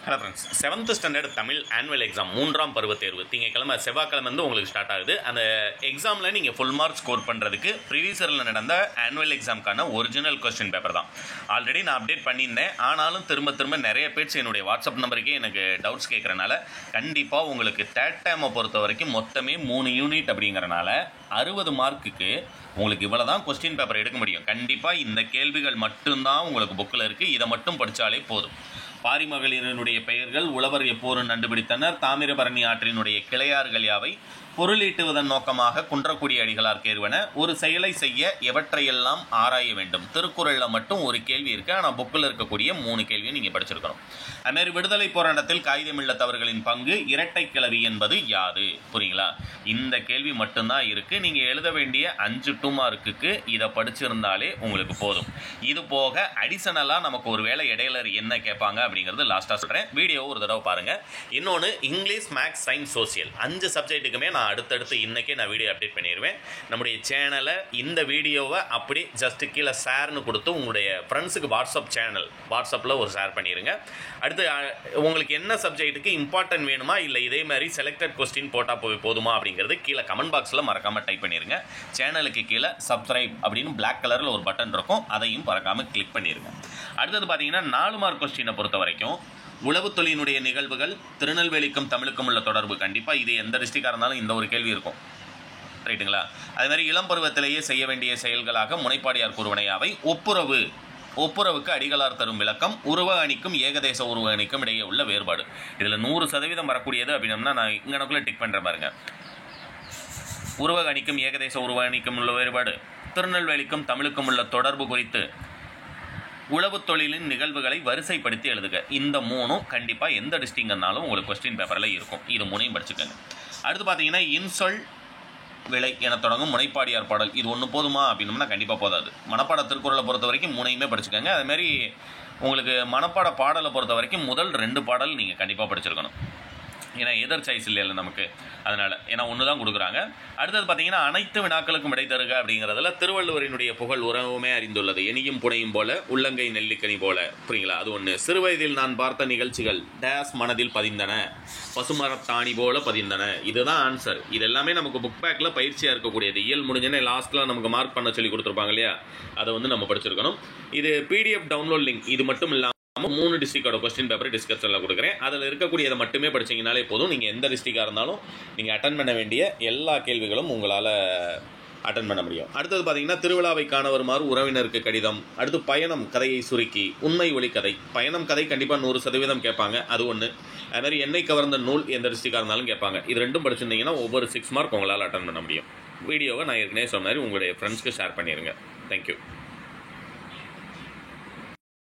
Hello friends, 7th standard Tamil annual exam 3ஆம் பருவ தேர்வு திங்கக்கிழமை செவ்வாய்க்கிழமை வந்து உங்களுக்கு ஸ்டார்ட் ஆகுது. அந்த எக்ஸாமில் நீங்கள் ஃபுல் மார்க் ஸ்கோர் பண்ணுறதுக்கு ப்ரீவியஸ் இயரில் நடந்த ஆனுவல் எக்ஸாமுக்கான ஒரிஜினல் கொஸ்டின் பேப்பர் தான். ஆல்ரெடி நான் அப்டேட் பண்ணியிருந்தேன். ஆனாலும் திரும்ப நிறைய பேர்ஸ் என்னுடைய வாட்ஸ்அப் நம்பருக்கே எனக்கு டவுட்ஸ் கேட்குறனால கண்டிப்பாக உங்களுக்கு தேர்ட் டைமை பொறுத்த வரைக்கும் மொத்தமே 3 யூனிட் அப்படிங்கிறனால 60 மார்க்குக்கு உங்களுக்கு இவ்வளோ தான் கொஸ்டின் பேப்பர் எடுக்க முடியும். கண்டிப்பாக இந்த கேள்விகள் மட்டும்தான் உங்களுக்கு புக்கில் இருக்குது. இதை மட்டும் படித்தாலே போதும். பாரிமகளிரினுடைய பெயர்கள் உழவர் எப்போரும் கண்டுபிடித்தனர், தாமிரபரணி ஆற்றினுடைய கிளையார்கள் யாவை, பொருளீட்டுவதன் நோக்கமாக குன்றக்குடி அடிகளார் கேர்வன, ஒரு செயலை செய்ய எவற்றையெல்லாம் ஆராய வேண்டும். திருக்குறளில் மட்டும் ஒரு கேள்வி இருக்குது. ஆனால் புக்கில் இருக்கக்கூடிய 3 கேள்வியும் நீங்கள் படிச்சிருக்கணும். அதுமாதிரி விடுதலை போராட்டத்தில் காகிதமில்லத்தவர்களின் பங்கு, இரட்டை கிளவி என்பது யாது? புரியுங்களா? இந்த கேள்வி மட்டும்தான் இருக்குது. நீங்கள் எழுத வேண்டிய 5 2 மார்க்குக்கு இதை படிச்சிருந்தாலே உங்களுக்கு போதும். இது போக அடிஷனலாக நமக்கு ஒரு வேளை இடையில என்ன கேட்பாங்க அப்படிங்கிறது லாஸ்ட்டாக சொல்கிறேன். வீடியோ ஒரு தடவை பாருங்கள். இன்னொன்று இங்கிலீஷ், மேக்ஸ், சயின்ஸ், சோசியல் 5 சப்ஜெக்ட்டுக்குமே நான் அடுத்தடுத்து இன்றைக்கே நான் வீடியோ அப்டேட் பண்ணிடுவேன். நம்முடைய சேனலை இந்த வீடியோவை அப்படி ஜஸ்ட்டு கீழே ஷேர்னு கொடுத்து உங்களுடைய ஃப்ரெண்ட்ஸுக்கு வாட்ஸ்அப்பில் ஒரு ஷேர் பண்ணிடுங்க. அடுத்து உங்களுக்கு என்ன சப்ஜெக்ட்டுக்கு இம்பார்ட்டன்ட் வேணுமா, இல்லை இதே மாதிரி செலக்டட் கொஸ்டின் போட்டால் போதுமா அப்படிங்கிறது கீழே கமெண்ட் பாக்ஸில் மறக்காமல் டைப் பண்ணிடுங்க. சேனலுக்கு கீழே சப்ஸ்கிரைப் அப்படின்னு பிளாக் கலரில் ஒரு பட்டன் இருக்கும், அதையும் மறக்காமல் கிளிக் பண்ணிடுங்க. அடுத்தது பார்த்தீங்கன்னா 4 மார்க் கொஸ்டினை பொறுத்த வரைக்கும் உளவு தொழிலினுடைய நிகழ்வுகள், திருநெல்வேலிக்கும் தமிழுக்கும் உள்ள தொடர்பு. கண்டிப்பாக இது எந்த டிஸ்ட்ரிக்டாக இருந்தாலும் இந்த ஒரு கேள்வி இருக்கும், ரைட்டுங்களா? அதுமாதிரி இளம் பருவத்திலேயே செய்ய வேண்டிய செயல்களாக முனைப்பாடியார் கூறுவனையாவை, ஒப்புரவுக்கு அடிகளார் தரும் விளக்கம், உருவ அணிக்கும் ஏகதேச உருவ அணிக்கும் இடையே உள்ள வேறுபாடு. இதில் 100% வரக்கூடியது அப்படின்னா நான் இங்கனக்குள்ளே டிக் பண்ணுற பாருங்க. உருவ அணிக்கும் ஏகதேச உருவ அணிக்கும் உள்ள வேறுபாடு, திருநெல்வேலிக்கும் தமிழுக்கும் உள்ள தொடர்பு குறித்து உளவு தொழிலின் நிகழ்வுகளை வரிசைப்படுத்தி எழுதுக. இந்த 3ம் கண்டிப்பாக எந்த டிஸ்ட்ரிக்ட்னாலும் உங்களுக்கு கொஸ்டின் பேப்பரில் இருக்கும். இது 3ஐயும் படிச்சுக்கோங்க. அடுத்து பார்த்தீங்கன்னா இன்சொல் விலை என தொடங்கும் முனைப்பாடியார் பாடல். இது ஒன்று போதுமா அப்படின்னோம்னா கண்டிப்பாக போதாது. மனப்பாட திருக்குறளை பொறுத்த வரைக்கும் 3ஐயுமே படிச்சுக்கோங்க. அதுமாதிரி உங்களுக்கு மனப்பாட பாடலை பொறுத்த வரைக்கும் முதல் 2 பாடல் நீங்கள் கண்டிப்பாக படிச்சிருக்கணும். ஏன்னா எதர் சாய்ஸ் இல்லை நமக்கு, அதனால் ஏன்னா ஒன்று தான் கொடுக்குறாங்க. அடுத்தது பார்த்தீங்கன்னா அனைத்து வினாக்களுக்கும் விடை தருக அப்படிங்கிறதுல திருவள்ளுவரினுடைய புகழ் உறவுமே அறிந்துள்ளது. எனியும் புனையும் போல உள்ளங்கை நெல்லிக்கனி போல. புரியுங்களா? அது ஒன்று. சிறுவயதில் நான் பார்த்த நிகழ்ச்சிகள் டேஸ் மனதில் பதிந்தன, பசுமரத்தாணி போல பதிந்தன. இதுதான் ஆன்சர். இது எல்லாமே நமக்கு புக் பேக்கில் பயிற்சியாக இருக்கக்கூடியது. இயல் முடிஞ்சனே லாஸ்ட்டில் நமக்கு மார்க் பண்ண சொல்லி கொடுத்துருப்பாங்க இல்லையா, அதை வந்து நம்ம படிச்சிருக்கணும். இது PDF டவுன்லோட் லிங்க். இது மட்டும் இல்லாமல் 3 டிஸ்ட்ரிக்டோட கொஸ்டின் பேப்பர் டிஸ்கஷனில் கொடுக்குறேன். அதில் இருக்கக்கூடியதை மட்டுமே படிச்சிங்கனாலே போதும். நீங்கள் எந்த டிஸ்ட்ரிக்டாக இருந்தாலும் நீங்கள் அட்டன் பண்ண வேண்டிய எல்லா கேள்விகளும் உங்களால் அட்டன் பண்ண முடியும். அடுத்தது பார்த்தீங்கன்னா திருவிழாவை காண வருமாறு உறவினருக்கு கடிதம். அடுத்து பயணம் கதையை சுருக்கி உண்மை ஒளி கதை. பயணம் கதை கண்டிப்பாக 100% கேட்பாங்க, அது ஒன்று. அதுமாதிரி என்னை கவர்ந்த நூல் எந்த டிஸ்ட்ரிக்டாக இருந்தாலும் கேட்பாங்க. இது 2ம் படிச்சிருந்தீங்கன்னா ஒவ்வொரு 6 மார்க் உங்களால் அட்டன் பண்ண முடியும். வீடியோவை நான் ஏற்கனவே சொன்ன மாதிரி உங்களுடைய ஃப்ரெண்ட்ஸ்க்கு ஷேர் பண்ணிடுங்க. தேங்க்யூ.